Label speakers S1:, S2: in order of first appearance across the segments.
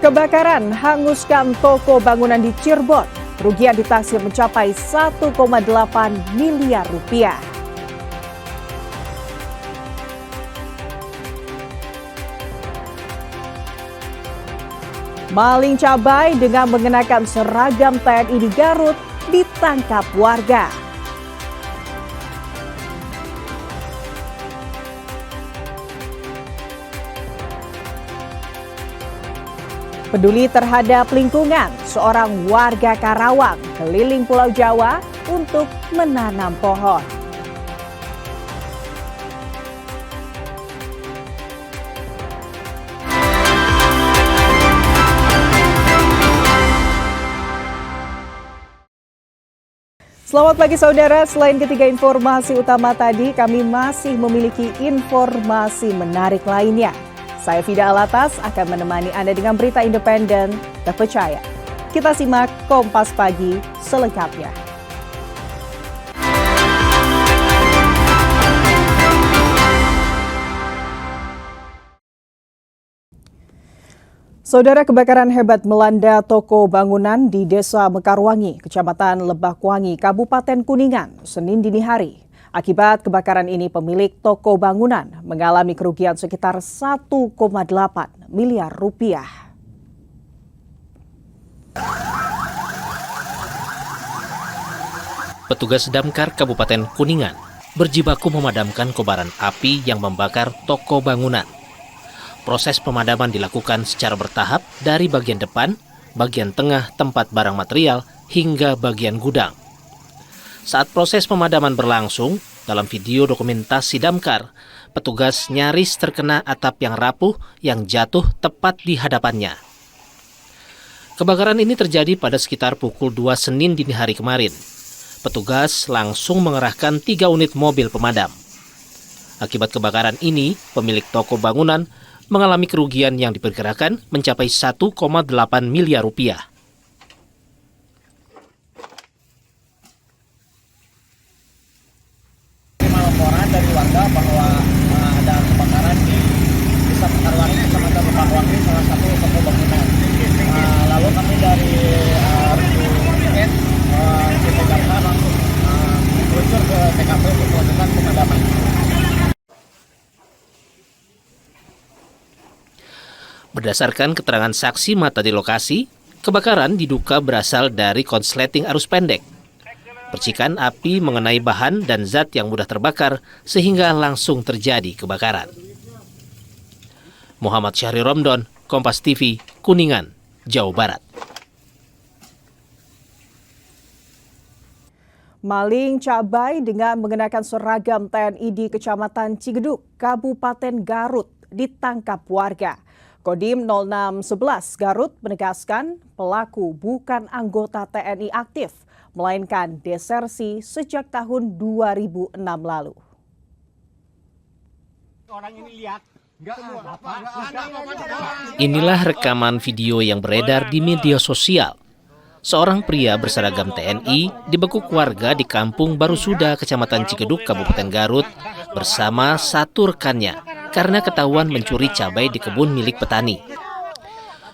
S1: Kebakaran hanguskan toko bangunan di Cirebon. Kerugian ditaksir mencapai 1,8 miliar rupiah. Maling cabai dengan mengenakan seragam TNI di Garut ditangkap warga. Peduli terhadap lingkungan, seorang warga Karawang keliling Pulau Jawa untuk menanam pohon. Selamat pagi saudara, selain ketiga informasi utama tadi, kami masih memiliki informasi menarik lainnya. Saya Fida Alatas akan menemani Anda dengan berita independen terpercaya. Kita simak Kompas Pagi selengkapnya. Saudara, kebakaran hebat melanda toko bangunan di Desa Mekarwangi, Kecamatan Lebakwangi, Kabupaten Kuningan, Senin dini hari. Akibat kebakaran ini, pemilik toko bangunan mengalami kerugian sekitar 1,8 miliar rupiah.
S2: Petugas Damkar Kabupaten Kuningan berjibaku memadamkan kobaran api yang membakar toko bangunan. Proses pemadaman dilakukan secara bertahap dari bagian depan, bagian tengah tempat barang material, hingga bagian gudang. Saat proses pemadaman berlangsung, dalam video dokumentasi Damkar, petugas nyaris terkena atap yang rapuh yang jatuh tepat di hadapannya. Kebakaran ini terjadi pada sekitar pukul 2 Senin dini hari kemarin. Petugas langsung mengerahkan 3 unit mobil pemadam. Akibat kebakaran ini, pemilik toko bangunan mengalami kerugian yang diperkirakan mencapai 1,8 miliar rupiah.
S3: Laporan dari warga bahwa ada kebakaran di Desa Mekarwangi, Kecamatan Lebakwangi, salah satu toko bangunan. Lalu kami dari unit Damkar langsung meluncur ke TKP untuk melakukan pemadaman.
S2: Berdasarkan keterangan saksi mata di lokasi, kebakaran diduga berasal dari konsleting arus pendek. Percikan api mengenai bahan dan zat yang mudah terbakar sehingga langsung terjadi kebakaran. Muhammad Syahri Romdon, Kompas TV, Kuningan, Jawa Barat.
S1: Maling cabai dengan mengenakan seragam TNI di Kecamatan Cigeduk, Kabupaten Garut ditangkap warga. Kodim 0611 Garut menegaskan pelaku bukan anggota TNI aktif, melainkan desersi sejak tahun 2006 lalu.
S2: Inilah rekaman video yang beredar di media sosial. Seorang pria berseragam TNI dibekuk warga di Kampung Barusuda, Kecamatan Cigeduk, Kabupaten Garut, bersama satu rekannya karena ketahuan mencuri cabai di kebun milik petani.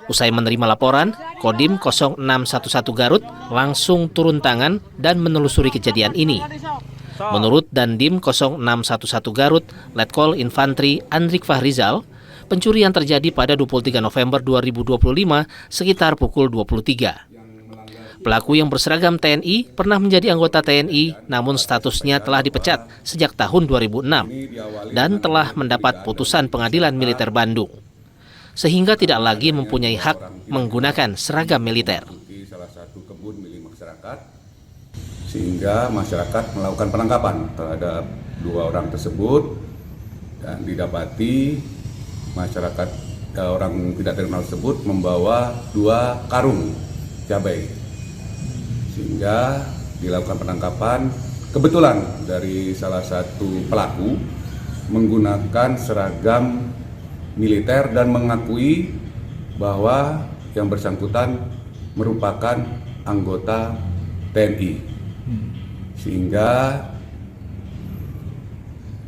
S2: Usai menerima laporan, Kodim 0611 Garut langsung turun tangan dan menelusuri kejadian ini. Menurut Dandim 0611 Garut, Letkol Infantri Andrik Fahrizal, pencurian terjadi pada 23 November 2025 sekitar pukul 23. Pelaku yang berseragam TNI pernah menjadi anggota TNI, namun statusnya telah dipecat sejak tahun 2006 dan telah mendapat putusan Pengadilan Militer Bandung, sehingga tidak lagi mempunyai hak menggunakan seragam militer.
S4: Salah satu kebun milik masyarakat, sehingga masyarakat melakukan penangkapan terhadap 2 orang tersebut dan didapati masyarakat orang tidak terkenal tersebut membawa 2 karung cabai. Sehingga dilakukan penangkapan, kebetulan dari salah satu pelaku menggunakan seragam militer dan mengakui bahwa yang bersangkutan merupakan anggota TNI. Sehingga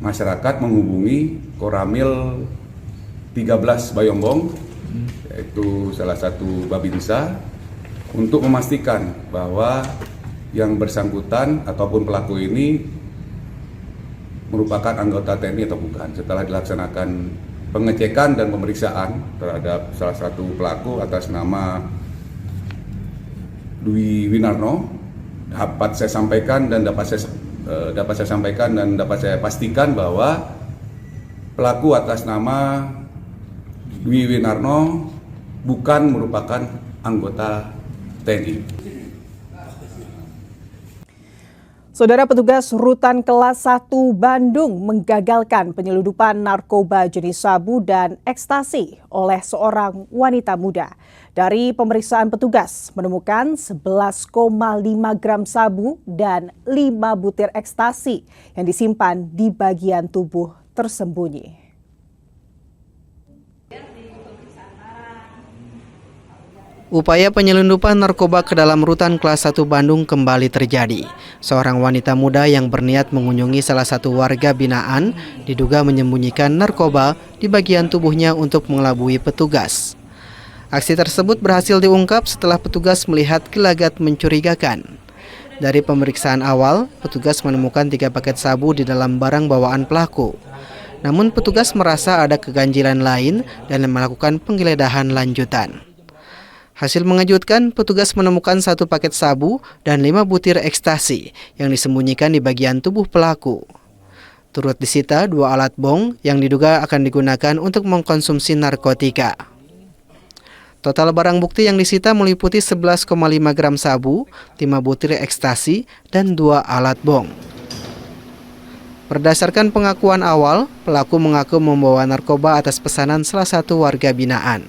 S4: masyarakat menghubungi Koramil 13 Bayombong yaitu salah satu Babinsa, untuk memastikan bahwa yang bersangkutan ataupun pelaku ini merupakan anggota TNI atau bukan. Setelah dilaksanakan pengecekan dan pemeriksaan terhadap salah satu pelaku atas nama Dwi Winarno, dapat saya sampaikan dan dapat saya pastikan bahwa pelaku atas nama Dwi Winarno bukan merupakan anggota TNI.
S1: Saudara, petugas Rutan Kelas 1 Bandung menggagalkan penyeludupan narkoba jenis sabu dan ekstasi oleh seorang wanita muda. Dari pemeriksaan petugas menemukan 11,5 gram sabu dan 5 butir ekstasi yang disimpan di bagian tubuh tersembunyi.
S5: Upaya penyelundupan narkoba ke dalam Rutan Kelas 1 Bandung kembali terjadi. Seorang wanita muda yang berniat mengunjungi salah satu warga binaan diduga menyembunyikan narkoba di bagian tubuhnya untuk mengelabui petugas. Aksi tersebut berhasil diungkap setelah petugas melihat gelagat mencurigakan. Dari pemeriksaan awal, petugas menemukan 3 paket sabu di dalam barang bawaan pelaku. Namun petugas merasa ada keganjilan lain dan melakukan penggeledahan lanjutan. Hasil mengejutkan, petugas menemukan 1 paket sabu dan 5 butir ekstasi yang disembunyikan di bagian tubuh pelaku. Turut disita 2 alat bong yang diduga akan digunakan untuk mengkonsumsi narkotika. Total barang bukti yang disita meliputi 11,5 gram sabu, 5 butir ekstasi, dan 2 alat bong. Berdasarkan pengakuan awal, pelaku mengaku membawa narkoba atas pesanan salah satu warga binaan.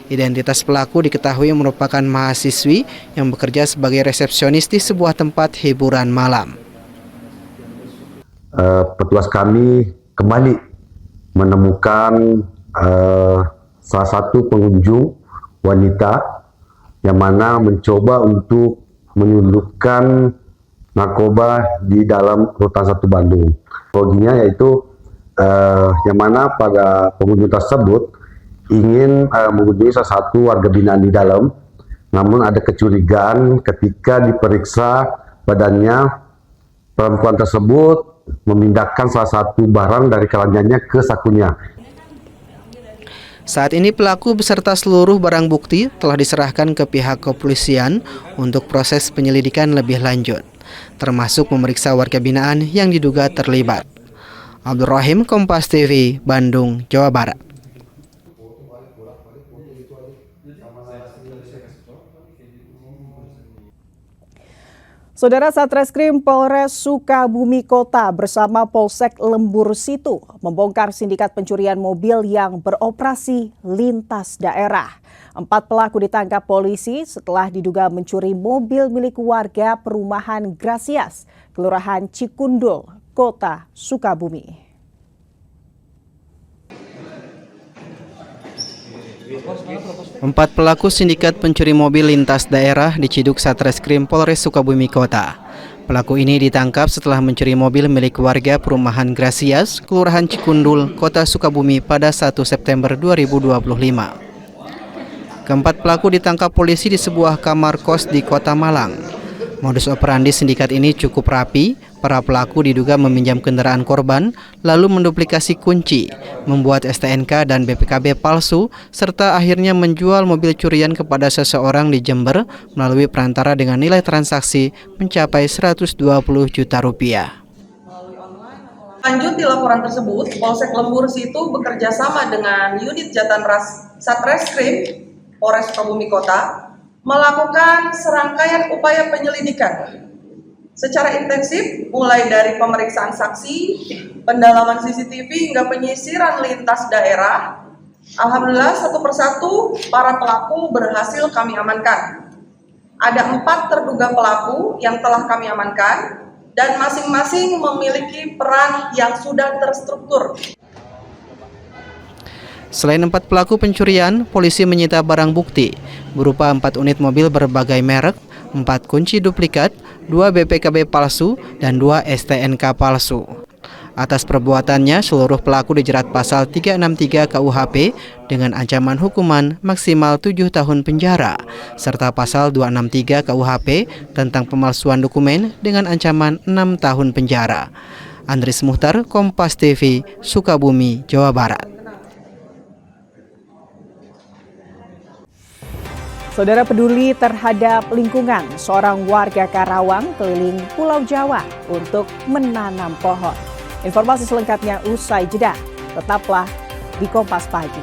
S5: Identitas pelaku diketahui merupakan mahasiswi yang bekerja sebagai resepsionis di sebuah tempat hiburan malam.
S6: Petugas kami kembali menemukan salah satu pengunjung wanita yang mana mencoba untuk menyelundupkan narkoba di dalam Rutan 1 Bandung. Loginya yaitu yang mana pada pengunjung tersebut ingin mengunjungi salah satu warga binaan di dalam, namun ada kecurigaan ketika diperiksa badannya, perempuan tersebut memindahkan salah satu barang dari keranjangnya ke sakunya.
S5: Saat ini pelaku beserta seluruh barang bukti telah diserahkan ke pihak kepolisian untuk proses penyelidikan lebih lanjut, termasuk memeriksa warga binaan yang diduga terlibat. Abdul Rahim, Kompas TV, Bandung, Jawa Barat.
S1: Saudara, Satreskrim Polres Sukabumi Kota bersama Polsek Lembur Situ membongkar sindikat pencurian mobil yang beroperasi lintas daerah. 4 pelaku ditangkap polisi setelah diduga mencuri mobil milik warga perumahan Gracias, Kelurahan Cikundul, Kota Sukabumi.
S5: Empat pelaku sindikat pencuri mobil lintas daerah diciduk Satreskrim Polres Sukabumi Kota. Pelaku ini ditangkap setelah mencuri mobil milik warga perumahan Gracias, Kelurahan Cikundul, Kota Sukabumi pada 1 September 2025. Keempat pelaku ditangkap polisi di sebuah kamar kos di Kota Malang. Modus operandi sindikat ini cukup rapi. Para pelaku diduga meminjam kendaraan korban, lalu menduplikasi kunci, membuat STNK dan BPKB palsu, serta akhirnya menjual mobil curian kepada seseorang di Jember melalui perantara dengan nilai transaksi mencapai 120 juta rupiah.
S7: Lanjut di laporan tersebut, Polsek Lembur Situ bekerja sama dengan unit Jatanras Satreskrim Polres Sukabumi Kota melakukan serangkaian upaya penyelidikan secara intensif, mulai dari pemeriksaan saksi, pendalaman CCTV hingga penyisiran lintas daerah. Alhamdulillah, satu persatu para pelaku berhasil kami amankan. Ada 4 terduga pelaku yang telah kami amankan dan masing-masing memiliki peran yang sudah terstruktur.
S5: Selain 4 pelaku pencurian, polisi menyita barang bukti berupa 4 unit mobil berbagai merek, 4 kunci duplikat, 2 BPKB palsu, dan 2 STNK palsu. Atas perbuatannya, seluruh pelaku dijerat pasal 363 KUHP dengan ancaman hukuman maksimal 7 tahun penjara, serta pasal 263 KUHP tentang pemalsuan dokumen dengan ancaman 6 tahun penjara. Andris Muhtar, Kompas TV, Sukabumi, Jawa Barat.
S1: Saudara peduli terhadap lingkungan, seorang warga Karawang keliling Pulau Jawa untuk menanam pohon. Informasi selengkapnya usai jeda. Tetaplah di Kompas Pagi.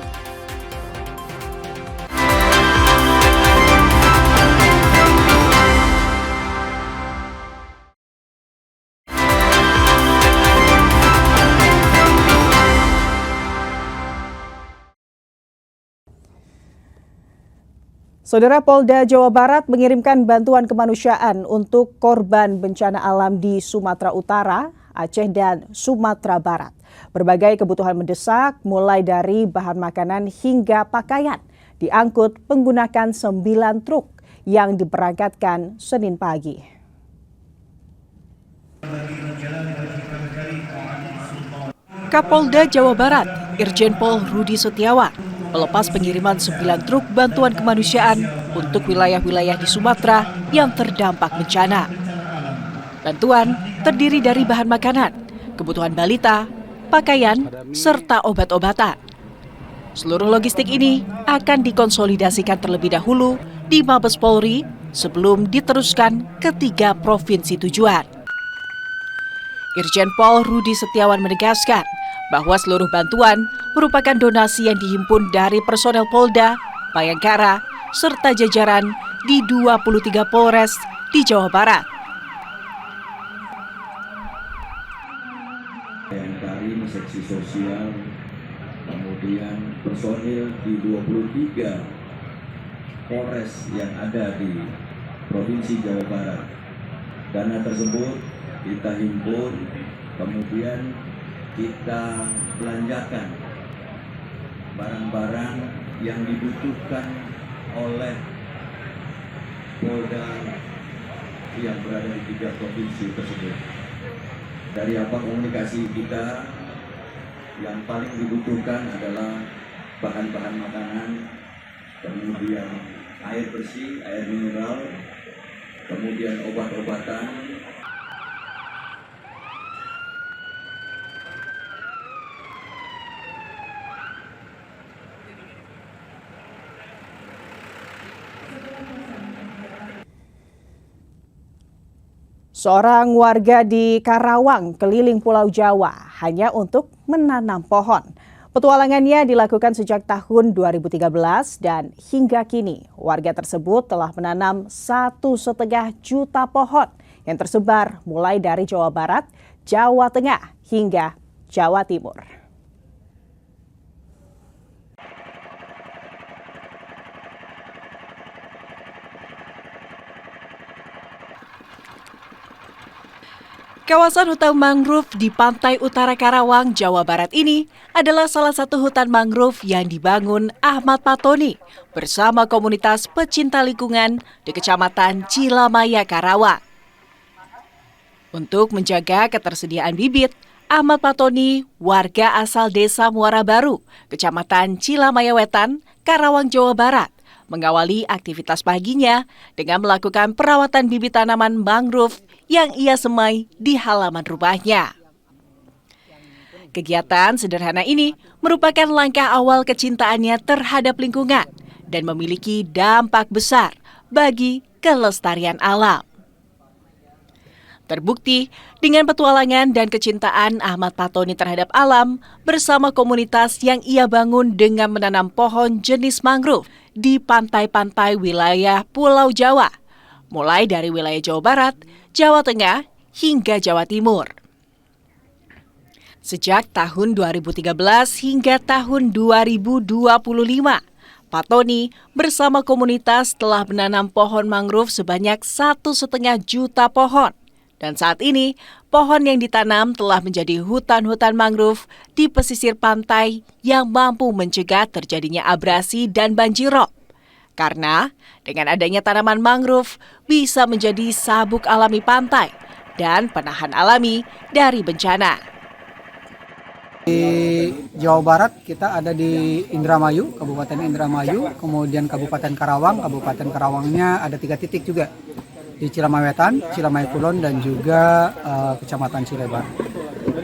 S1: Saudara, Polda Jawa Barat mengirimkan bantuan kemanusiaan untuk korban bencana alam di Sumatera Utara, Aceh, dan Sumatera Barat. Berbagai kebutuhan mendesak, mulai dari bahan makanan hingga pakaian, diangkut menggunakan 9 truk yang diberangkatkan Senin pagi. Kapolda Jawa Barat, Irjen Pol Rudi Setiawan, melepas pengiriman 9 truk bantuan kemanusiaan untuk wilayah-wilayah di Sumatera yang terdampak bencana. Bantuan terdiri dari bahan makanan, kebutuhan balita, pakaian, serta obat-obatan. Seluruh logistik ini akan dikonsolidasikan terlebih dahulu di Mabes Polri sebelum diteruskan ke 3 provinsi tujuan. Irjen Pol Rudi Setiawan menegaskan bahwa seluruh bantuan merupakan donasi yang dihimpun dari personel Polda, Bayangkara, serta jajaran di 23 Polres di Jawa Barat.
S8: Bayangkari, seksi sosial, kemudian personil di 23 Polres yang ada di Provinsi Jawa Barat. Dana tersebut kita himpun, kemudian kita belanjakan barang-barang yang dibutuhkan oleh Polda yang berada di 3 provinsi tersebut. Dari apa komunikasi kita, yang paling dibutuhkan adalah bahan-bahan makanan, kemudian air bersih, air mineral, kemudian obat-obatan.
S1: Seorang warga di Karawang keliling Pulau Jawa hanya untuk menanam pohon. Petualangannya dilakukan sejak tahun 2013 dan hingga kini warga tersebut telah menanam 1,5 juta pohon yang tersebar mulai dari Jawa Barat, Jawa Tengah hingga Jawa Timur. Kawasan hutan mangrove di pantai utara Karawang, Jawa Barat ini adalah salah satu hutan mangrove yang dibangun Ahmad Patoni bersama komunitas pecinta lingkungan di Kecamatan Cilamaya, Karawang. Untuk menjaga ketersediaan bibit, Ahmad Patoni, warga asal Desa Muara Baru, Kecamatan Cilamaya Wetan, Karawang, Jawa Barat, mengawali aktivitas paginya dengan melakukan perawatan bibit tanaman mangrove yang ia semai di halaman rumahnya. Kegiatan sederhana ini merupakan langkah awal kecintaannya terhadap lingkungan dan memiliki dampak besar bagi kelestarian alam. Terbukti dengan petualangan dan kecintaan Ahmad Patoni terhadap alam bersama komunitas yang ia bangun dengan menanam pohon jenis mangrove di pantai-pantai wilayah Pulau Jawa, mulai dari wilayah Jawa Barat, Jawa Tengah, hingga Jawa Timur. Sejak tahun 2013 hingga tahun 2025, Patoni bersama komunitas telah menanam pohon mangrove sebanyak 1,5 juta pohon. Dan saat ini, pohon yang ditanam telah menjadi hutan-hutan mangrove di pesisir pantai yang mampu mencegah terjadinya abrasi dan banjirop. Karena dengan adanya tanaman mangrove bisa menjadi sabuk alami pantai dan penahan alami dari bencana.
S9: Di Jawa Barat kita ada di Indramayu, Kabupaten Indramayu, kemudian Kabupaten Karawang. Kabupaten Karawangnya ada 3 titik juga, di Cilamay Wetan, Cilamay Kulon, dan juga Kecamatan Cilebar.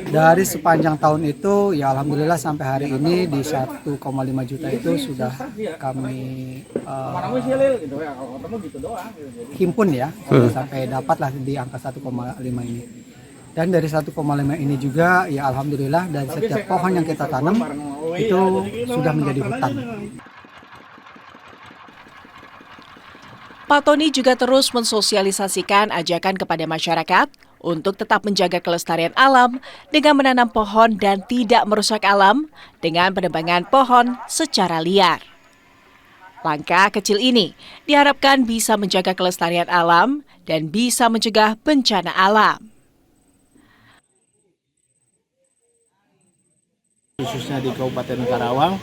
S9: Dari sepanjang tahun itu, ya alhamdulillah sampai hari ini di 1,5 juta itu sudah kami himpun ya, sampai dapatlah di angka 1,5 ini. Dan dari 1,5 ini juga ya alhamdulillah dari setiap pohon yang kita tanam itu sudah menjadi hutan.
S1: Pak Tony juga terus mensosialisasikan ajakan kepada masyarakat untuk tetap menjaga kelestarian alam dengan menanam pohon dan tidak merusak alam dengan penebangan pohon secara liar. Langkah kecil ini diharapkan bisa menjaga kelestarian alam dan bisa mencegah bencana alam.
S10: Khususnya di Kabupaten Karawang,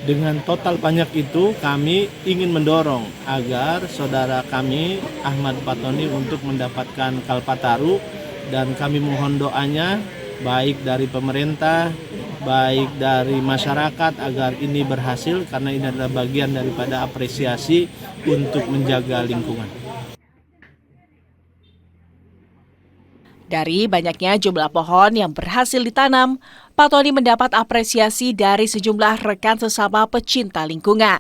S10: dengan total banyak itu kami ingin mendorong agar saudara kami Ahmad Patoni untuk mendapatkan Kalpataru, dan kami mohon doanya baik dari pemerintah, baik dari masyarakat agar ini berhasil, karena ini adalah bagian daripada apresiasi untuk menjaga lingkungan.
S1: Dari banyaknya jumlah pohon yang berhasil ditanam, Pak Tony mendapat apresiasi dari sejumlah rekan sesama pecinta lingkungan.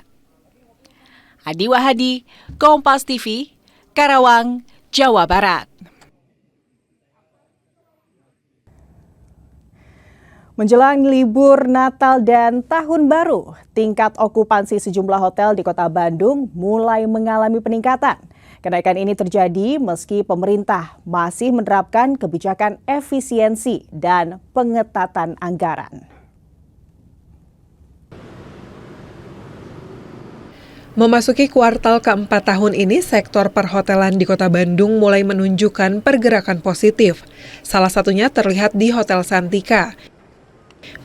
S1: Adi Wahadi, Kompas TV, Karawang, Jawa Barat. Menjelang libur Natal dan Tahun Baru, tingkat okupansi sejumlah hotel di Kota Bandung mulai mengalami peningkatan. Kenaikan ini terjadi meski pemerintah masih menerapkan kebijakan efisiensi dan pengetatan anggaran.
S11: Memasuki kuartal keempat tahun ini, sektor perhotelan di Kota Bandung mulai menunjukkan pergerakan positif. Salah satunya terlihat di Hotel Santika.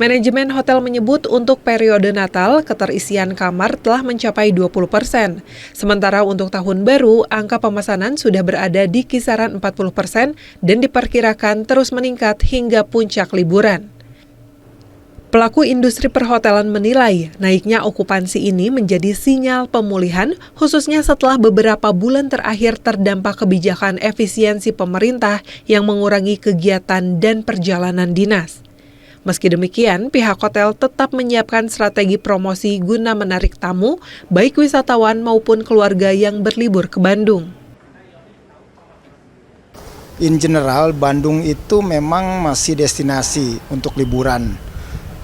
S11: Manajemen hotel menyebut untuk periode Natal, keterisian kamar telah mencapai 20%. Sementara untuk tahun baru, angka pemesanan sudah berada di kisaran 40% dan diperkirakan terus meningkat hingga puncak liburan. Pelaku industri perhotelan menilai naiknya okupansi ini menjadi sinyal pemulihan, khususnya setelah beberapa bulan terakhir terdampak kebijakan efisiensi pemerintah yang mengurangi kegiatan dan perjalanan dinas. Meski demikian, pihak hotel tetap menyiapkan strategi promosi guna menarik tamu, baik wisatawan maupun keluarga yang berlibur ke Bandung.
S12: In general, Bandung itu memang masih destinasi untuk liburan.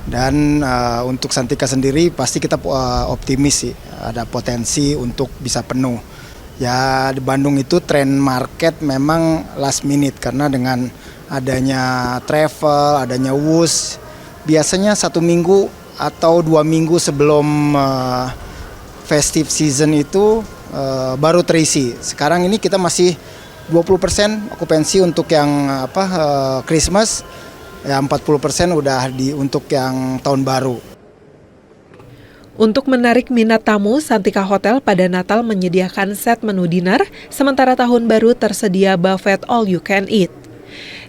S12: Dan untuk Santika sendiri pasti kita optimis sih, ada potensi untuk bisa penuh. Ya di Bandung itu tren market memang last minute, karena dengan adanya travel, adanya WUS, biasanya 1 minggu atau 2 minggu sebelum festive season itu baru terisi. Sekarang ini kita masih 20% okupansi untuk yang Christmas, ya 40% udah untuk yang tahun baru.
S11: Untuk menarik minat tamu, Santika Hotel pada Natal menyediakan set menu dinner, sementara tahun baru tersedia buffet all you can eat.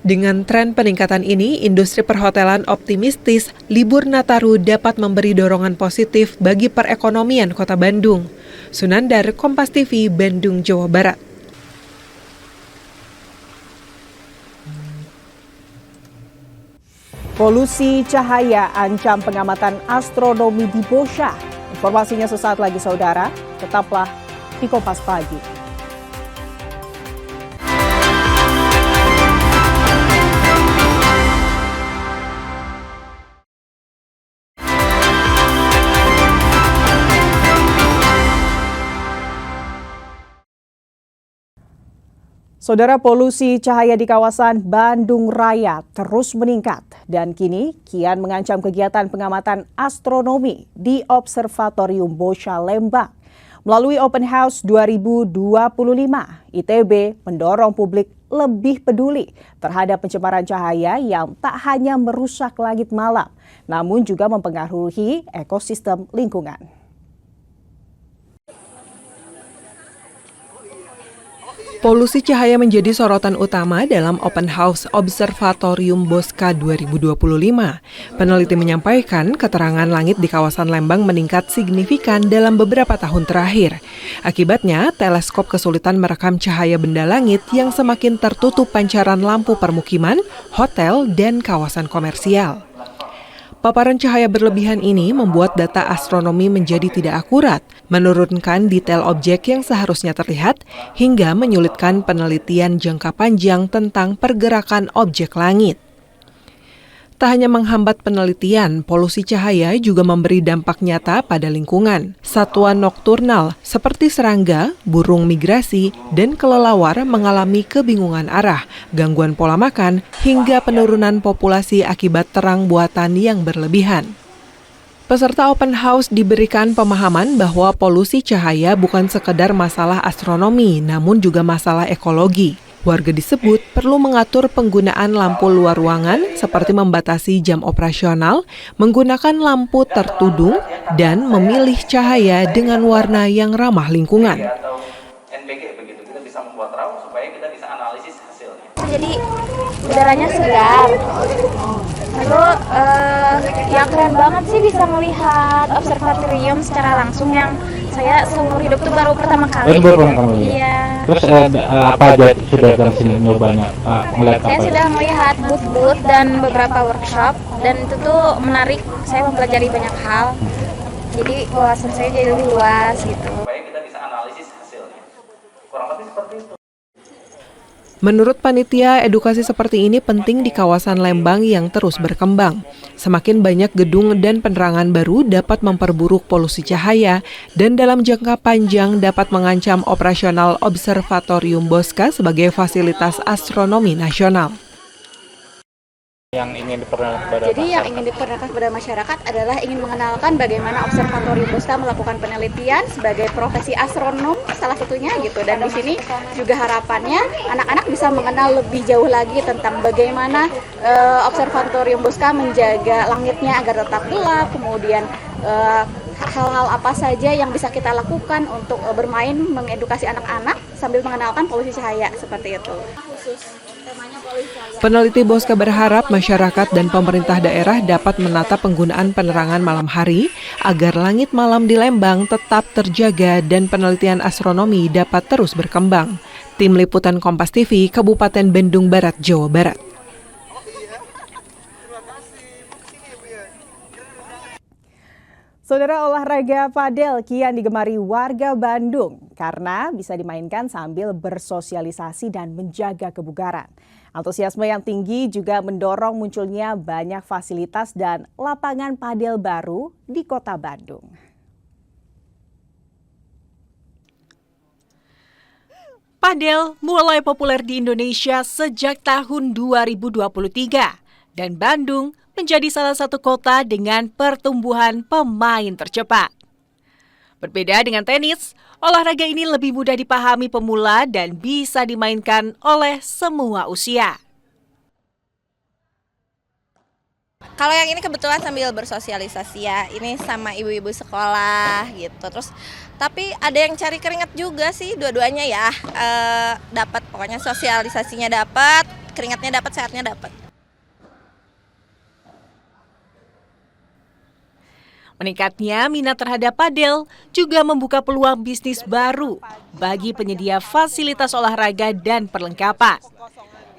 S11: Dengan tren peningkatan ini, industri perhotelan optimistis libur Nataru dapat memberi dorongan positif bagi perekonomian Kota Bandung. Sunandar, Kompas TV, Bandung, Jawa Barat.
S1: Polusi cahaya ancam pengamatan astronomi di Boscha. Informasinya sesaat lagi saudara, tetaplah di Kompas Pagi. Saudara, polusi cahaya di kawasan Bandung Raya terus meningkat dan kini kian mengancam kegiatan pengamatan astronomi di Observatorium Boscha Lembang. Melalui Open House 2025, ITB mendorong publik lebih peduli terhadap pencemaran cahaya yang tak hanya merusak langit malam, namun juga mempengaruhi ekosistem lingkungan.
S11: Polusi cahaya menjadi sorotan utama dalam Open House Observatorium Bosca 2025. Peneliti menyampaikan keterangan langit di kawasan Lembang meningkat signifikan dalam beberapa tahun terakhir. Akibatnya, teleskop kesulitan merekam cahaya benda langit yang semakin tertutup pancaran lampu permukiman, hotel, dan kawasan komersial. Paparan cahaya berlebihan ini membuat data astronomi menjadi tidak akurat, menurunkan detail objek yang seharusnya terlihat, hingga menyulitkan penelitian jangka panjang tentang pergerakan objek langit. Tak hanya menghambat penelitian, polusi cahaya juga memberi dampak nyata pada lingkungan. Satwa nokturnal seperti serangga, burung migrasi, dan kelelawar mengalami kebingungan arah, gangguan pola makan, hingga penurunan populasi akibat terang buatan yang berlebihan. Peserta open house diberikan pemahaman bahwa polusi cahaya bukan sekedar masalah astronomi, namun juga masalah ekologi. Warga disebut perlu mengatur penggunaan lampu luar ruangan seperti membatasi jam operasional, menggunakan lampu tertudung, dan memilih cahaya dengan warna yang ramah lingkungan.
S3: NPG begitu, kita bisa membuat terang supaya kita bisa analisis hasilnya.
S13: Jadi udaranya segar. Lalu yang keren banget sih bisa melihat observatorium secara langsung yang saya seumur hidup tuh baru pertama kali. Iya.
S14: Terus apa aja sudah dari sini nyobanya melihat apa?
S13: Saya sudah melihat booth-booth dan beberapa workshop dan itu tuh menarik. Saya mempelajari banyak hal. Jadi wawasan saya jadi lebih luas gitu.
S3: Supaya kita bisa analisis hasilnya. Kurang lebih seperti itu.
S11: Menurut panitia, edukasi seperti ini penting di kawasan Lembang yang terus berkembang. Semakin banyak gedung dan penerangan baru dapat memperburuk polusi cahaya dan dalam jangka panjang dapat mengancam operasional Observatorium Bosca sebagai fasilitas astronomi nasional.
S14: Yang ingin diperkenalkan kepada
S13: Jadi yang ingin diperkenalkan kepada masyarakat adalah ingin mengenalkan bagaimana Observatorium Bosca melakukan penelitian sebagai profesi astronom salah satunya gitu. Dan di sini juga harapannya anak-anak bisa mengenal lebih jauh lagi tentang bagaimana Observatorium Bosca menjaga langitnya agar tetap gelap, kemudian hal-hal apa saja yang bisa kita lakukan untuk bermain mengedukasi anak-anak sambil mengenalkan polusi cahaya seperti itu.
S11: Peneliti Bosca berharap masyarakat dan pemerintah daerah dapat menata penggunaan penerangan malam hari agar langit malam di Lembang tetap terjaga dan penelitian astronomi dapat terus berkembang. Tim Liputan Kompas TV, Kabupaten Bandung Barat, Jawa Barat.
S1: Saudara, olahraga padel kian digemari warga Bandung karena bisa dimainkan sambil bersosialisasi dan menjaga kebugaran. Antusiasme yang tinggi juga mendorong munculnya banyak fasilitas dan lapangan padel baru di Kota Bandung. Padel mulai populer di Indonesia sejak tahun 2023 dan Bandung menjadi salah satu kota dengan pertumbuhan pemain tercepat. Berbeda dengan tenis, olahraga ini lebih mudah dipahami pemula dan bisa dimainkan oleh semua usia.
S15: Kalau yang ini kebetulan sambil bersosialisasi ya, ini sama ibu-ibu sekolah gitu. Terus tapi ada yang cari keringat juga sih, dua-duanya ya. Dapat pokoknya sosialisasinya dapat, keringatnya dapat, sehatnya dapat.
S1: Meningkatnya minat terhadap padel juga membuka peluang bisnis baru bagi penyedia fasilitas olahraga dan perlengkapan.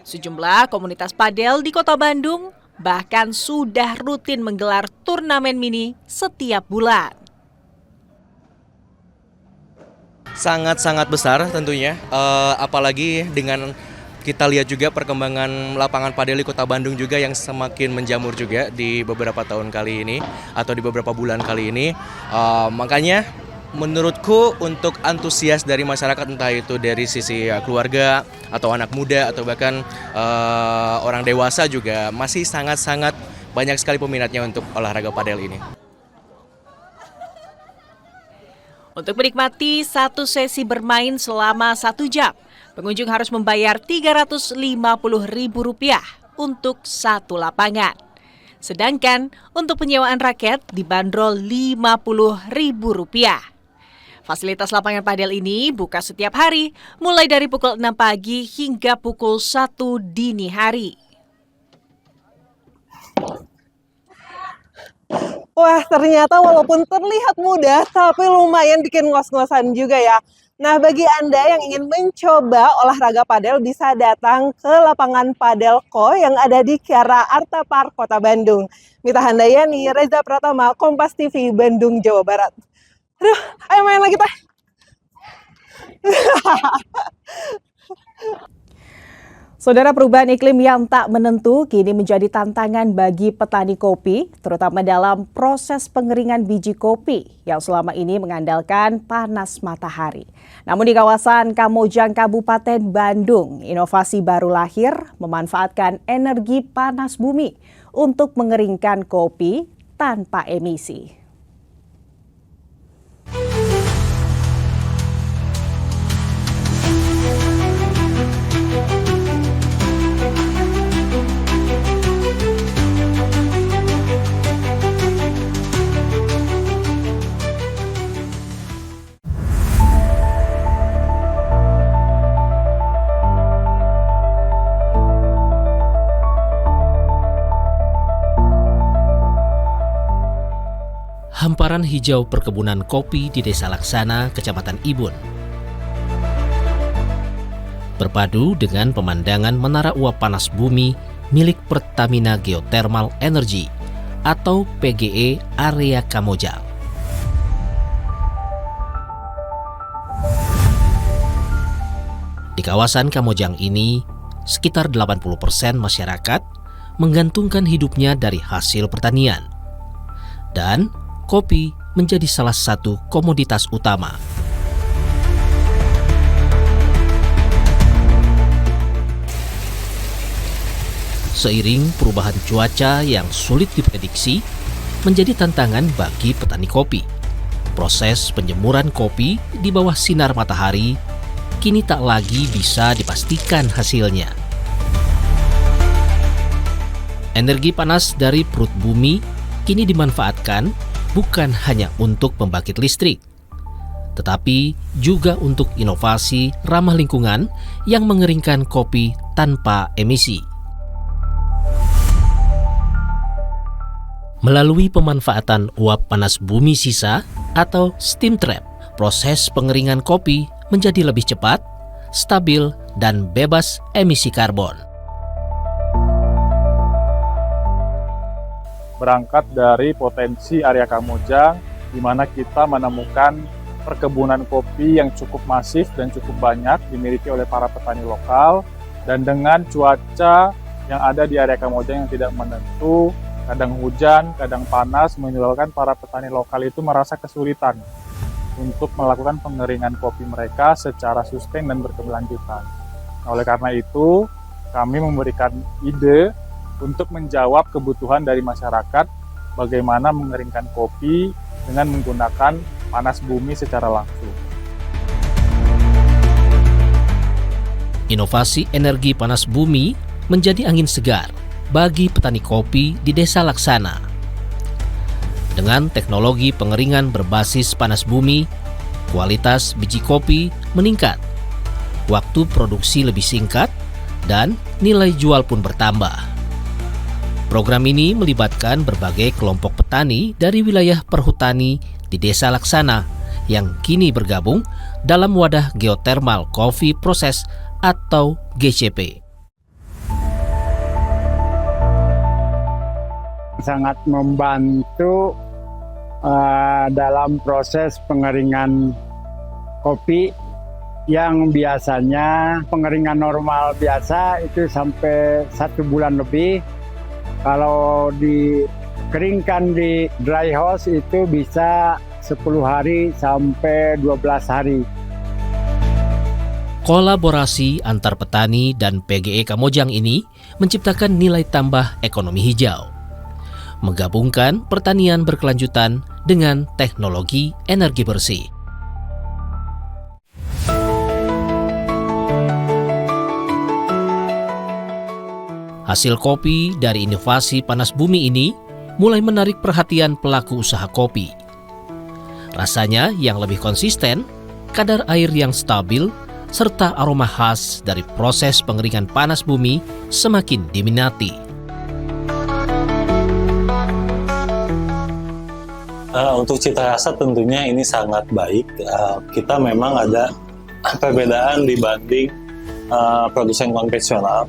S1: Sejumlah komunitas padel di Kota Bandung bahkan sudah rutin menggelar turnamen mini setiap bulan.
S16: Sangat-sangat besar tentunya, apalagi dengan kita lihat juga perkembangan lapangan padel di Kota Bandung juga yang semakin menjamur juga di beberapa tahun kali ini atau di beberapa bulan kali ini. Makanya menurutku untuk antusias dari masyarakat, entah itu dari sisi keluarga atau anak muda atau bahkan orang dewasa juga masih sangat-sangat banyak sekali peminatnya untuk olahraga padel ini.
S1: Untuk menikmati satu sesi bermain selama 1 jam, pengunjung harus membayar Rp350.000 untuk satu lapangan. Sedangkan untuk penyewaan raket dibanderol Rp50.000. Fasilitas lapangan padel ini buka setiap hari, mulai dari pukul 6 pagi hingga pukul 1 dini hari.
S17: Wah, ternyata walaupun terlihat mudah, tapi lumayan bikin ngos-ngosan juga ya. Nah, bagi Anda yang ingin mencoba olahraga padel bisa datang ke lapangan Padelco yang ada di Kiara Arta Park, Kota Bandung. Mita Handayani, Reza Pratama, Kompas TV, Bandung, Jawa Barat. Aduh, ayo main lagi, Teh.
S1: Saudara, perubahan iklim yang tak menentu kini menjadi tantangan bagi petani kopi, terutama dalam proses pengeringan biji kopi yang selama ini mengandalkan panas matahari. Namun di kawasan Kamojang, Kabupaten Bandung, inovasi baru lahir memanfaatkan energi panas bumi untuk mengeringkan kopi tanpa emisi.
S2: Hamparan hijau perkebunan kopi di Desa Laksana, Kecamatan Ibun. Berpadu dengan pemandangan menara uap panas bumi milik Pertamina Geothermal Energy atau PGE area Kamojang. Di kawasan Kamojang ini, sekitar 80% masyarakat menggantungkan hidupnya dari hasil pertanian. Dan kopi menjadi salah satu komoditas utama. Seiring perubahan cuaca yang sulit diprediksi, menjadi tantangan bagi petani kopi. Proses penjemuran kopi di bawah sinar matahari kini tak lagi bisa dipastikan hasilnya. Energi panas dari perut bumi kini dimanfaatkan bukan hanya untuk pembangkit listrik, tetapi juga untuk inovasi ramah lingkungan yang mengeringkan kopi tanpa emisi. Melalui pemanfaatan uap panas bumi sisa atau steam trap, proses pengeringan kopi menjadi lebih cepat, stabil, dan bebas emisi karbon.
S18: Berangkat dari potensi area Kamojang, di mana kita menemukan perkebunan kopi yang cukup masif dan cukup banyak dimiliki oleh para petani lokal, dan dengan cuaca yang ada di area Kamojang yang tidak menentu, kadang hujan, kadang panas, menyebabkan para petani lokal itu merasa kesulitan untuk melakukan pengeringan kopi mereka secara sustain dan berkelanjutan. Oleh karena itu, kami memberikan ide untuk menjawab kebutuhan dari masyarakat bagaimana mengeringkan kopi dengan menggunakan panas bumi secara langsung.
S2: Inovasi energi panas bumi menjadi angin segar bagi petani kopi di Desa Laksana. Dengan teknologi pengeringan berbasis panas bumi, kualitas biji kopi meningkat, waktu produksi lebih singkat, dan nilai jual pun bertambah. Program ini melibatkan berbagai kelompok petani dari wilayah perhutani di Desa Laksana yang kini bergabung dalam wadah Geothermal Coffee Process atau GCP.
S19: Sangat membantu dalam proses pengeringan kopi yang biasanya pengeringan normal biasa itu sampai 1 bulan lebih. Kalau dikeringkan di dry house itu bisa 10 hari sampai 12 hari.
S2: Kolaborasi antar petani dan PGE Kamojang ini menciptakan nilai tambah ekonomi hijau. Menggabungkan pertanian berkelanjutan dengan teknologi energi bersih. Hasil kopi dari inovasi panas bumi ini mulai menarik perhatian pelaku usaha kopi. Rasanya yang lebih konsisten, kadar air yang stabil, serta aroma khas dari proses pengeringan panas bumi semakin diminati.
S20: Untuk cita rasa tentunya ini sangat baik. Kita memang ada perbedaan dibanding produsen konvensional,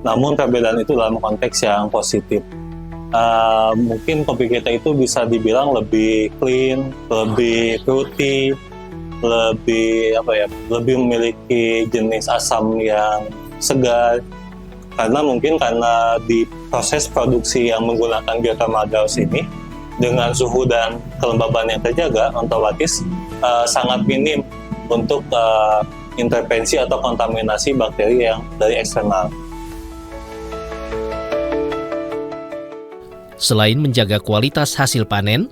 S20: namun perbedaan itu dalam konteks yang positif. Mungkin kopi kita itu bisa dibilang lebih clean, lebih fruity, lebih memiliki jenis asam yang segar. Karena di proses produksi yang menggunakan geothermal growth ini dengan suhu dan kelembaban yang terjaga, otomatis sangat minim untuk intervensi atau kontaminasi bakteri yang dari eksternal.
S2: Selain menjaga kualitas hasil panen,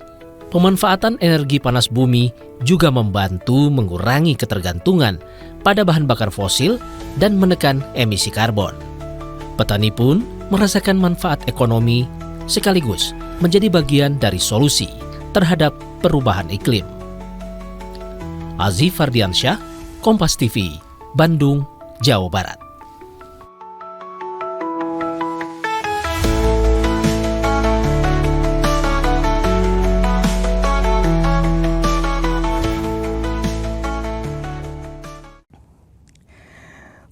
S2: pemanfaatan energi panas bumi juga membantu mengurangi ketergantungan pada bahan bakar fosil dan menekan emisi karbon. Petani pun merasakan manfaat ekonomi sekaligus menjadi bagian dari solusi terhadap perubahan iklim. Azif Fardiansyah, Kompas TV, Bandung, Jawa Barat.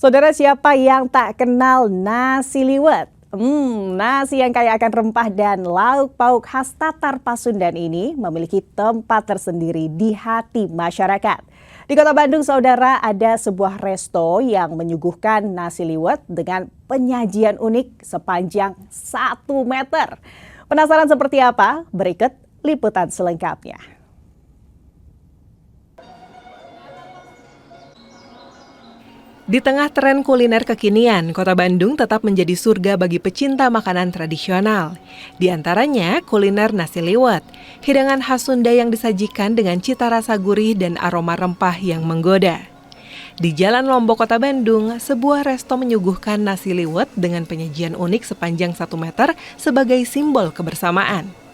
S1: Saudara, siapa yang tak kenal nasi liwet? Nasi yang kaya akan rempah dan lauk pauk khas Tatar Pasundan ini memiliki tempat tersendiri di hati masyarakat. Di Kota Bandung, saudara, ada sebuah resto yang menyuguhkan nasi liwet dengan penyajian unik sepanjang 1 meter. Penasaran seperti apa? Berikut liputan selengkapnya.
S11: Di tengah tren kuliner kekinian, Kota Bandung tetap menjadi surga bagi pecinta makanan tradisional. Di antaranya kuliner nasi liwet, hidangan khas Sunda yang disajikan dengan cita rasa gurih dan aroma rempah yang menggoda. Di Jalan Lombok, Kota Bandung, sebuah resto menyuguhkan nasi liwet dengan penyajian unik sepanjang 1 meter sebagai simbol kebersamaan.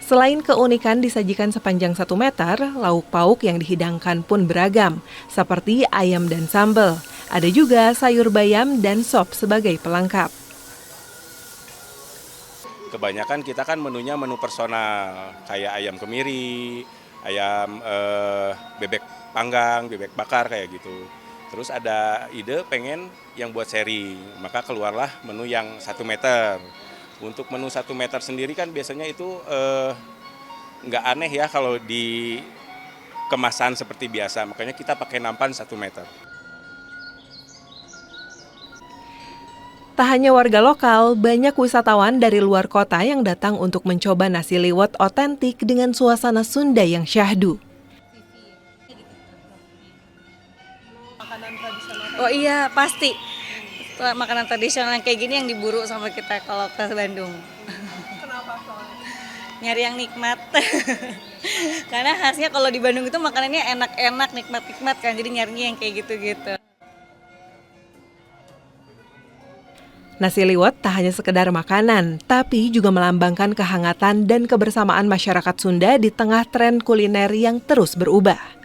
S11: Selain keunikan disajikan sepanjang 1 meter, lauk pauk yang dihidangkan pun beragam, seperti ayam dan sambal. Ada juga sayur bayam dan sop sebagai pelengkap.
S21: Kebanyakan kita kan menunya menu personal, kayak ayam kemiri, ayam bebek panggang, bebek bakar kayak gitu. Terus ada ide pengen yang buat seri, maka keluarlah menu yang 1 meter. Untuk menu 1 meter sendiri kan biasanya itu nggak aneh ya kalau di kemasan seperti biasa, makanya kita pakai nampan 1 meter.
S11: Tak hanya warga lokal, banyak wisatawan dari luar kota yang datang untuk mencoba nasi liwet otentik dengan suasana Sunda yang syahdu.
S22: Oh iya, pasti. Makanan tradisional yang kayak gini yang diburu sama kita kalau ke Bandung.
S17: Kenapa soalnya?
S22: Nyari yang nikmat. Karena khasnya kalau di Bandung itu makanannya enak-enak, nikmat-nikmat kan. Jadi nyarinya yang kayak gitu-gitu.
S11: Nasi liwet tak hanya sekedar makanan, tapi juga melambangkan kehangatan dan kebersamaan masyarakat Sunda di tengah tren kuliner yang terus berubah.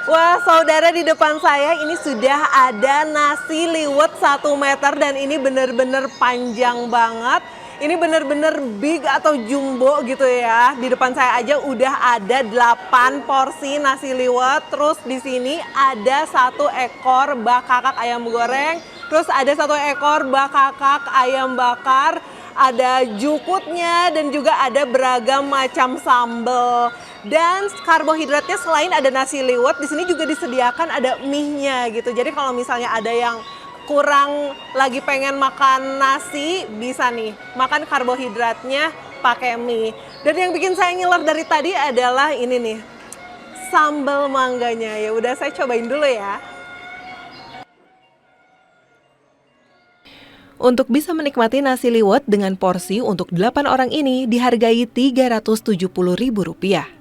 S17: Wah, saudara, di depan saya ini sudah ada nasi liwet 1 meter dan ini benar-benar panjang banget. Ini benar-benar big atau jumbo gitu ya. Di depan saya aja udah ada 8 porsi nasi liwet. Terus di sini ada 1 ekor bak kakak ayam goreng. Terus ada 1 ekor bak kakak ayam bakar. Ada jukutnya dan juga ada beragam macam sambal. Dan karbohidratnya selain ada nasi liwet, di sini juga disediakan ada mie-nya gitu. Jadi kalau misalnya ada yang kurang lagi pengen makan nasi, bisa nih makan karbohidratnya pakai mie. Dan yang bikin saya ngiler dari tadi adalah ini nih, sambal mangganya. Ya udah, saya cobain dulu ya.
S11: Untuk bisa menikmati nasi liwet dengan porsi untuk 8 orang ini dihargai Rp370.000.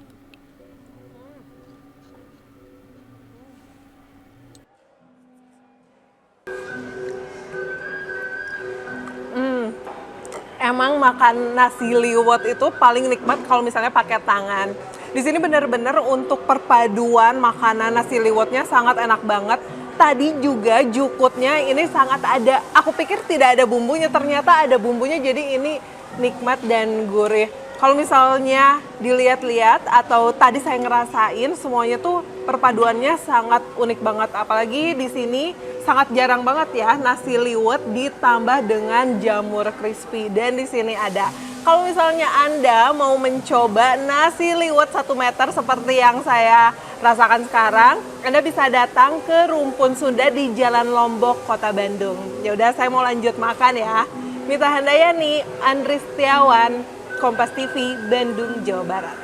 S17: emang makan nasi liwet itu paling nikmat kalau misalnya pakai tangan. Di sini benar-benar untuk perpaduan makanan nasi liwetnya sangat enak banget. Tadi juga jukutnya ini sangat ada, aku pikir tidak ada bumbunya, ternyata ada bumbunya, jadi ini nikmat dan gurih. Kalau misalnya dilihat-lihat atau tadi saya ngerasain, semuanya tuh perpaduannya sangat unik banget. Apalagi di sini sangat jarang banget ya nasi liwet ditambah dengan jamur crispy, dan di sini ada. Kalau misalnya Anda mau mencoba nasi liwet 1 meter seperti yang saya rasakan sekarang, Anda bisa datang ke Rumpun Sunda di Jalan Lombok, Kota Bandung. Ya udah, saya mau lanjut makan ya. Mita Handayani, Andri Setiawan, Kompas TV, Bandung, Jawa Barat.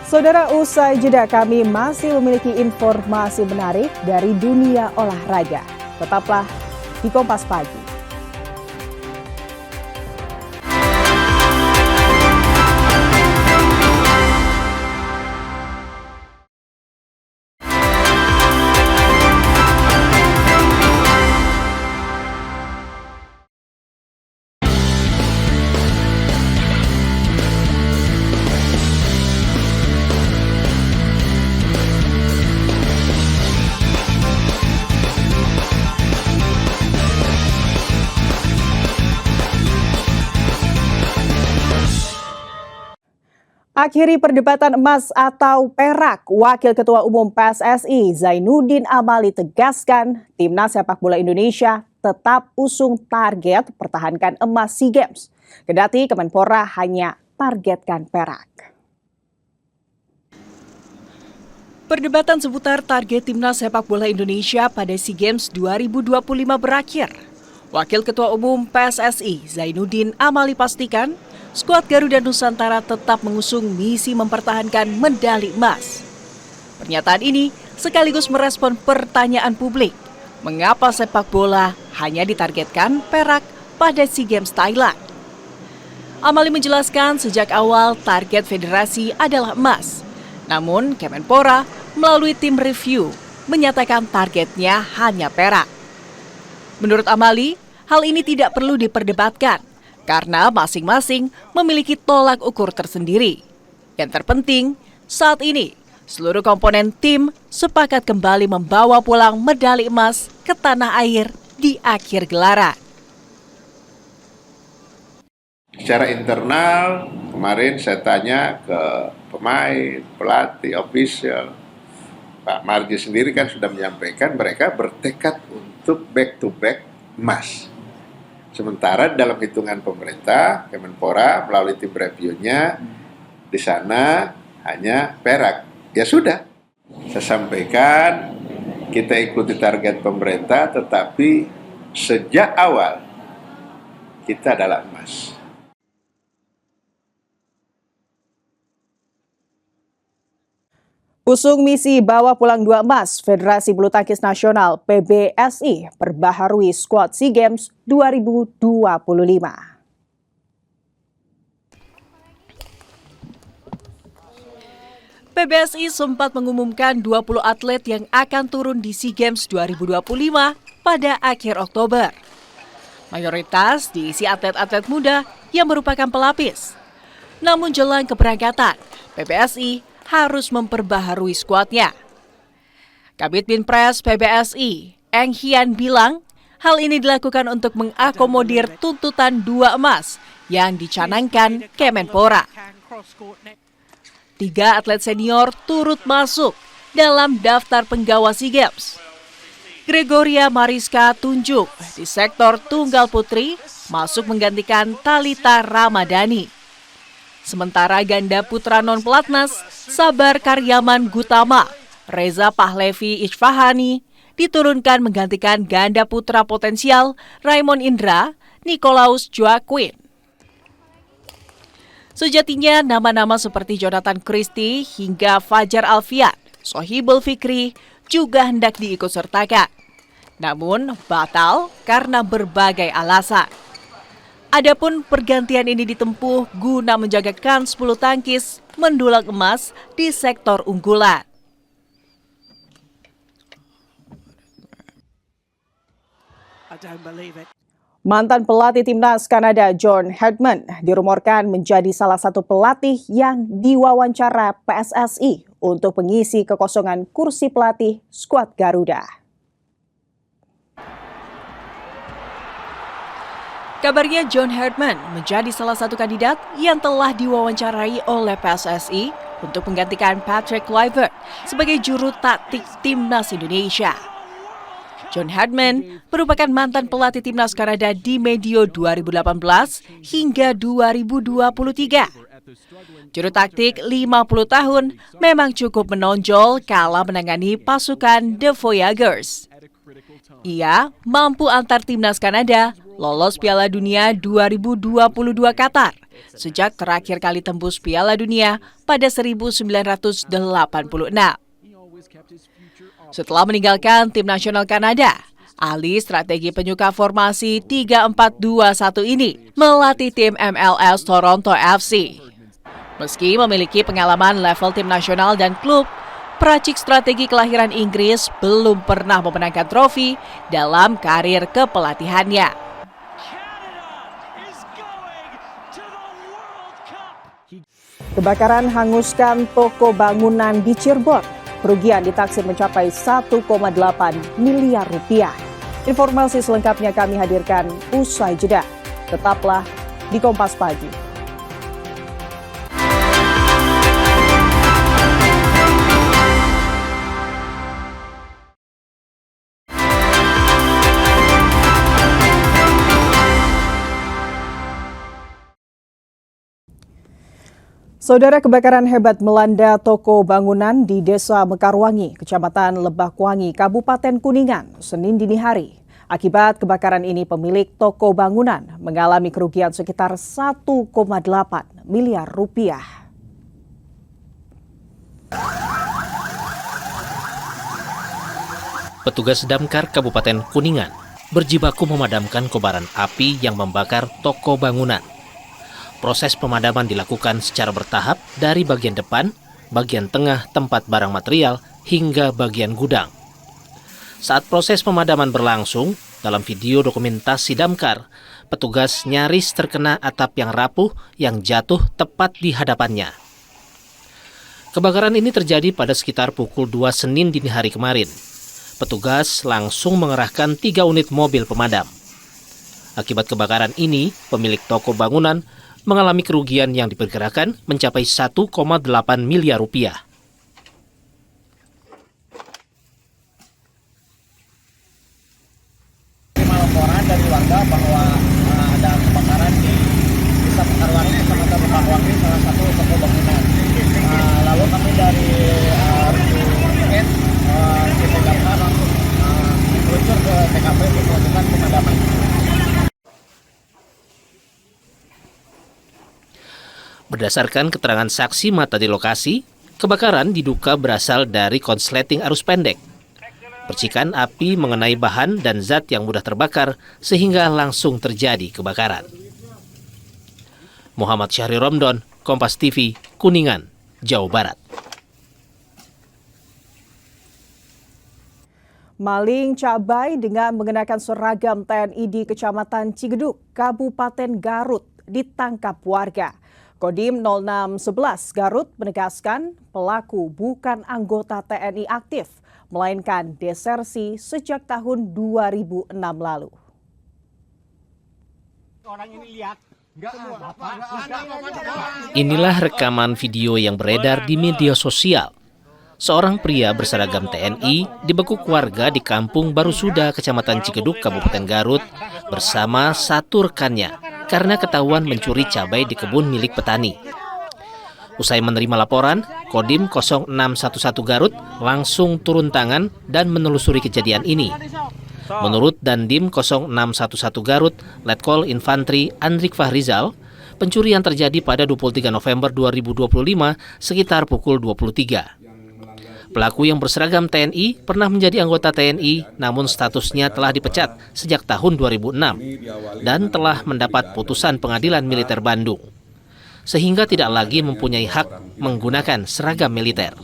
S1: Saudara, usai jeda kami masih memiliki informasi menarik dari dunia olahraga. Tetaplah di Kompas Pagi. Akhiri perdebatan emas atau perak, Wakil Ketua Umum PSSI Zainuddin Amali tegaskan Timnas Sepak Bola Indonesia tetap usung target pertahankan emas SEA Games. Kendati Kemenpora hanya targetkan perak. Perdebatan seputar target Timnas Sepak Bola Indonesia pada SEA Games 2025 berakhir. Wakil Ketua Umum PSSI Zainuddin Amali pastikan skuad Garuda Nusantara tetap mengusung misi mempertahankan medali emas. Pernyataan ini sekaligus merespon pertanyaan publik, mengapa sepak bola hanya ditargetkan perak pada SEA Games Thailand. Amali menjelaskan sejak awal target federasi adalah emas. Namun Kemenpora melalui tim review menyatakan targetnya hanya perak. Menurut Amali, hal ini tidak perlu diperdebatkan karena masing-masing memiliki tolak ukur tersendiri. Yang terpenting, saat ini seluruh komponen tim sepakat kembali membawa pulang medali emas ke tanah air di akhir gelaran.
S4: Secara internal, kemarin saya tanya ke pemain, pelatih, official. Pak Marji sendiri kan sudah menyampaikan mereka bertekad untuk back-to-back emas. Sementara dalam hitungan pemerintah, Kemenpora melalui tim reviewnya di sana hanya perak. Ya sudah, saya sampaikan kita ikuti target pemerintah, tetapi sejak awal kita adalah emas.
S1: Usung misi bawa pulang 2 emas, Federasi Bulu Tangkis Nasional PBSI perbaharui skuad SEA Games 2025. PBSI sempat mengumumkan 20 atlet yang akan turun di SEA Games 2025 pada akhir Oktober. Mayoritas diisi atlet-atlet muda yang merupakan pelapis. Namun jelang keberangkatan, PBSI harus memperbaharui skuadnya. Kabid Binpres PBSI, Eng Hian bilang, hal ini dilakukan untuk mengakomodir tuntutan 2 emas yang dicanangkan Kemenpora. 3 atlet senior turut masuk dalam daftar penggawa SEA Games. Gregoria Mariska Tunjuk di sektor tunggal putri masuk menggantikan Thalita Ramadhani. Sementara ganda putra non-pelatnas, Sabar Karyaman Gutama, Reza Pahlevi Isfahani, diturunkan menggantikan ganda putra potensial Raymond Indra, Nikolaus Joaquin. Sejatinya nama-nama seperti Jonathan Christie hingga Fajar Alfian, Sohibul Fikri juga hendak diikutsertakan. Namun batal karena berbagai alasan. Adapun pergantian ini ditempuh guna menjaga kans bulu tangkis mendulang emas di sektor unggulan. Mantan pelatih timnas Kanada John Herdman dirumorkan menjadi salah satu pelatih yang diwawancara PSSI untuk mengisi kekosongan kursi pelatih skuad Garuda. Kabarnya John Herdman menjadi salah satu kandidat yang telah diwawancarai oleh PSSI untuk menggantikan Patrick Kluivert sebagai juru taktik timnas Indonesia. John Herdman merupakan mantan pelatih timnas Kanada di medio 2018 hingga 2023. Juru taktik 50 tahun memang cukup menonjol kala menangani pasukan The Voyagers. Ia mampu antar timnas Kanada lolos Piala Dunia 2022 Qatar sejak terakhir kali tembus Piala Dunia pada 1986. Setelah meninggalkan tim nasional Kanada, ahli strategi penyuka formasi 3-4-2-1 ini melatih tim MLS Toronto FC. Meski memiliki pengalaman level tim nasional dan klub, peracik strategi kelahiran Inggris belum pernah memenangkan trofi dalam karir kepelatihannya. Kebakaran hanguskan toko bangunan di Cirebon. Kerugian ditaksir mencapai 1,8 miliar rupiah. Informasi selengkapnya kami hadirkan usai jeda. Tetaplah di Kompas Pagi. Saudara, kebakaran hebat melanda toko bangunan di Desa Mekarwangi, Kecamatan Lebakwangi, Kabupaten Kuningan, Senin dini hari. Akibat kebakaran ini, pemilik toko bangunan mengalami kerugian sekitar 1,8 miliar rupiah.
S2: Petugas Damkar Kabupaten Kuningan berjibaku memadamkan kobaran api yang membakar toko bangunan. Proses pemadaman dilakukan secara bertahap dari bagian depan, bagian tengah tempat barang material, hingga bagian gudang. Saat proses pemadaman berlangsung, dalam video dokumentasi Damkar, petugas nyaris terkena atap yang rapuh yang jatuh tepat di hadapannya. Kebakaran ini terjadi pada sekitar pukul 2 Senin dini hari kemarin. Petugas langsung mengerahkan 3 unit mobil pemadam. Akibat kebakaran ini, pemilik toko bangunan mengalami kerugian yang diperkirakan mencapai 1,8 miliar rupiah.
S3: Laporan dari warga bahwa ada kebakaran di Desa Mekarwangi, Kecamatan Lebakwangi, salah satu toko bangunan. Lalu kami dari unit Damkar langsung meluncur ke TKP untuk melakukan pemadaman.
S2: Berdasarkan keterangan saksi mata di lokasi, kebakaran diduga berasal dari konsleting arus pendek. Percikan api mengenai bahan dan zat yang mudah terbakar sehingga langsung terjadi kebakaran. Muhammad Syahri Romdon, Kompas TV, Kuningan, Jawa Barat.
S1: Maling cabai dengan mengenakan seragam TNI di Kecamatan Cigeduk, Kabupaten Garut ditangkap warga. Kodim 0611 Garut menegaskan pelaku bukan anggota TNI aktif, melainkan desersi sejak tahun 2006 lalu.
S2: Inilah rekaman video yang beredar di media sosial. Seorang pria berseragam TNI dibekuk warga di Kampung Barusuda, Kecamatan Cigeduk, Kabupaten Garut bersama satu rekannya karena ketahuan mencuri cabai di kebun milik petani. Usai menerima laporan, Kodim 0611 Garut langsung turun tangan dan menelusuri kejadian ini. Menurut Dandim 0611 Garut, Letkol Infantri Andrik Fahrizal, pencurian terjadi pada 23 November 2025 sekitar pukul 23. Pelaku yang berseragam TNI pernah menjadi anggota TNI, namun statusnya telah dipecat sejak tahun 2006 dan telah mendapat putusan Pengadilan Militer Bandung, sehingga tidak lagi mempunyai hak menggunakan seragam militer.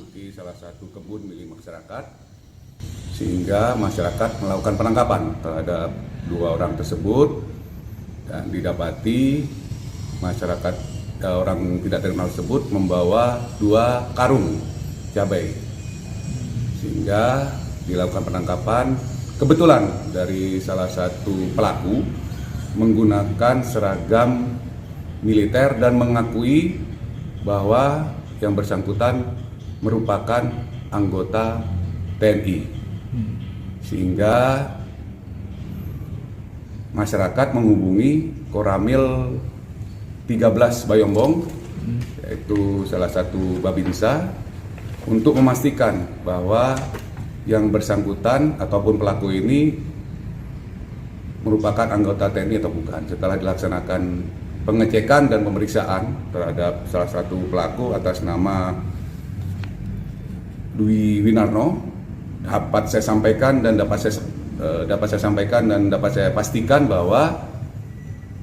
S6: sehingga masyarakat melakukan penangkapan terhadap 2 orang tersebut dan didapati masyarakat orang tidak terkenal tersebut membawa 2 karung cabai, sehingga dilakukan penangkapan. Kebetulan dari salah satu pelaku menggunakan seragam militer dan mengakui bahwa yang bersangkutan merupakan anggota TNI, sehingga masyarakat menghubungi Koramil 13 Bayombong, yaitu salah satu Babinsa, untuk memastikan bahwa yang bersangkutan ataupun pelaku ini merupakan anggota TNI atau bukan. Setelah dilaksanakan pengecekan dan pemeriksaan terhadap salah satu pelaku atas nama Dwi Winarno, dapat saya sampaikan dan dapat saya pastikan bahwa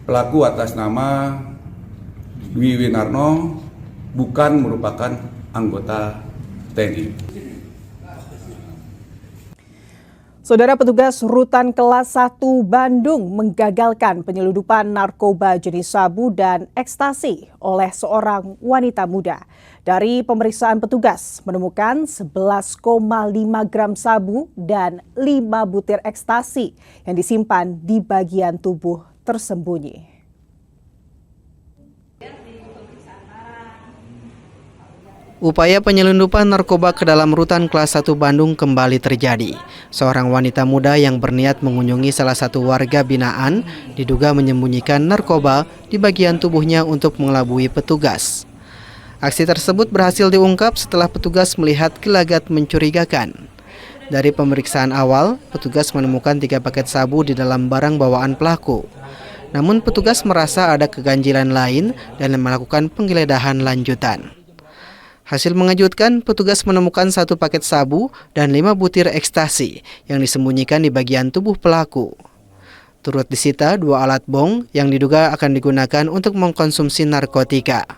S6: pelaku atas nama Dwi Winarno bukan merupakan anggota TNI.
S1: Saudara, petugas Rutan Kelas 1 Bandung menggagalkan penyeludupan narkoba jenis sabu dan ekstasi oleh seorang wanita muda. Dari pemeriksaan petugas menemukan 11,5 gram sabu dan 5 butir ekstasi yang disimpan di bagian tubuh tersembunyi.
S5: Upaya penyelundupan narkoba ke dalam rutan kelas 1 Bandung kembali terjadi. Seorang wanita muda yang berniat mengunjungi salah satu warga binaan diduga menyembunyikan narkoba di bagian tubuhnya untuk mengelabui petugas. Aksi tersebut berhasil diungkap setelah petugas melihat gelagat mencurigakan. Dari pemeriksaan awal, petugas menemukan 3 paket sabu di dalam barang bawaan pelaku. Namun petugas merasa ada keganjilan lain dan melakukan penggeledahan lanjutan. Hasil mengejutkan, petugas menemukan 1 paket sabu dan 5 butir ekstasi yang disembunyikan di bagian tubuh pelaku. Turut disita 2 alat bong yang diduga akan digunakan untuk mengkonsumsi narkotika.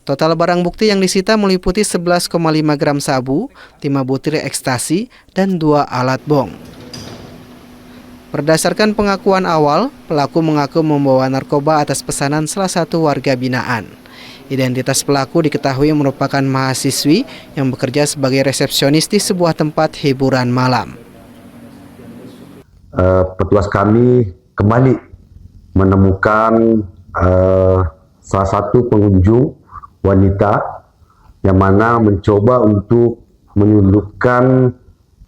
S5: Total barang bukti yang disita meliputi 11,5 gram sabu, 5 butir ekstasi, dan 2 alat bong. Berdasarkan pengakuan awal, pelaku mengaku membawa narkoba atas pesanan salah satu warga binaan. Identitas pelaku diketahui merupakan mahasiswi yang bekerja sebagai resepsionis di sebuah tempat hiburan malam.
S7: Petugas kami kembali menemukan salah satu pengunjung wanita yang mana mencoba untuk menyelundupkan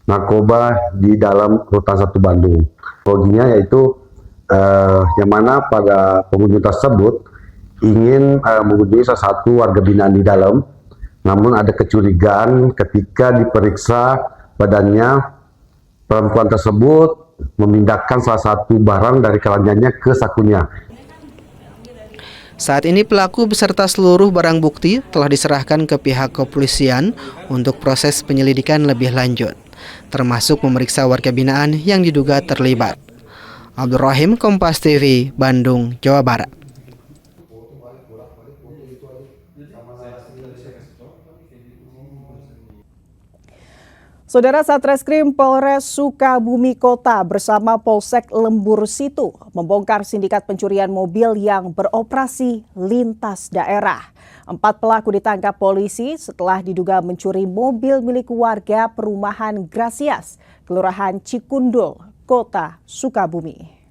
S7: narkoba di dalam rutan 1 Bandung. Loginya yaitu yang mana pada pengunjung tersebut ingin mengunjungi salah satu warga binaan di dalam, namun ada kecurigaan ketika diperiksa badannya, perempuan tersebut memindahkan salah satu barang dari keranjangnya ke sakunya.
S5: Saat ini pelaku beserta seluruh barang bukti telah diserahkan ke pihak kepolisian untuk proses penyelidikan lebih lanjut, termasuk memeriksa warga binaan yang diduga terlibat. Abdul Rahim, Kompas TV, Bandung, Jawa Barat.
S1: Saudara, Satreskrim Polres Sukabumi Kota bersama Polsek Lembur Situ membongkar sindikat pencurian mobil yang beroperasi lintas daerah. 4 pelaku ditangkap polisi setelah diduga mencuri mobil milik warga perumahan Grasias, Kelurahan Cikundul, Kota Sukabumi.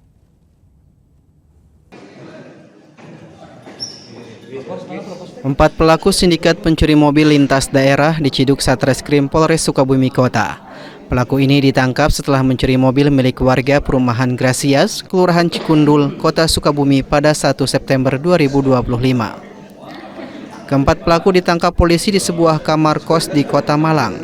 S5: 4 pelaku sindikat pencuri mobil lintas daerah diciduk Satreskrim Polres Sukabumi Kota. Pelaku ini ditangkap setelah mencuri mobil milik warga perumahan Grasias, Kelurahan Cikundul, Kota Sukabumi pada 1 September 2025. Keempat pelaku ditangkap polisi di sebuah kamar kos di Kota Malang.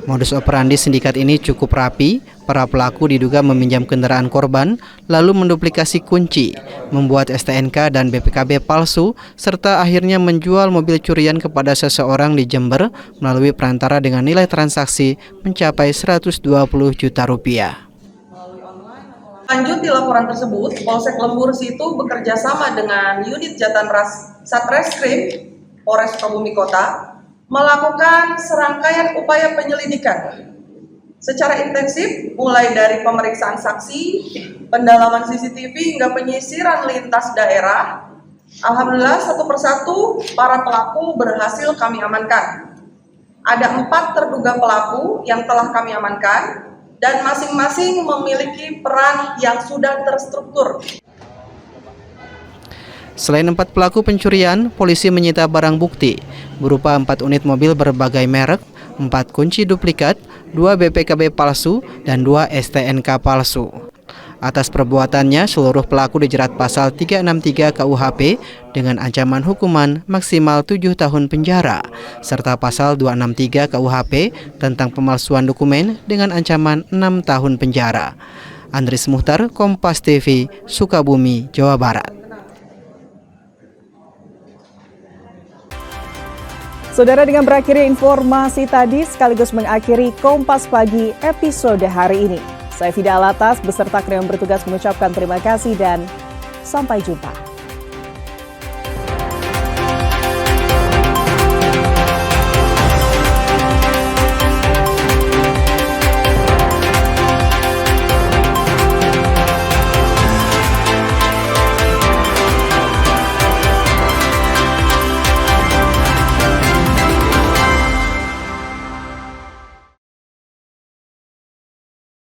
S5: Modus operandi sindikat ini cukup rapi. Para pelaku diduga meminjam kendaraan korban, lalu menduplikasi kunci, membuat STNK dan BPKB palsu, serta akhirnya menjual mobil curian kepada seseorang di Jember melalui perantara dengan nilai transaksi mencapai 120 juta rupiah.
S23: Lanjut di laporan tersebut, Polsek Lembur Situ bekerja sama dengan unit Jatanras Satreskrim Polres Sukabumi Kota melakukan serangkaian upaya penyelidikan secara intensif mulai dari pemeriksaan saksi, pendalaman CCTV hingga penyisiran lintas daerah. Alhamdulillah satu persatu para pelaku berhasil kami amankan. Ada 4 terduga pelaku yang telah kami amankan dan masing-masing memiliki peran yang sudah terstruktur.
S5: Selain 4 pelaku pencurian, polisi menyita barang bukti berupa 4 unit mobil berbagai merek, 4 kunci duplikat, 2 BPKB palsu, dan 2 STNK palsu. Atas perbuatannya, seluruh pelaku dijerat pasal 363 KUHP dengan ancaman hukuman maksimal 7 tahun penjara, serta pasal 263 KUHP tentang pemalsuan dokumen dengan ancaman 6 tahun penjara. Andris Muhtar, Kompas TV, Sukabumi, Jawa Barat.
S1: Saudara, dengan berakhirnya informasi tadi sekaligus mengakhiri Kompas Pagi episode hari ini. Saya Fida Alatas beserta kru yang bertugas mengucapkan terima kasih dan sampai jumpa.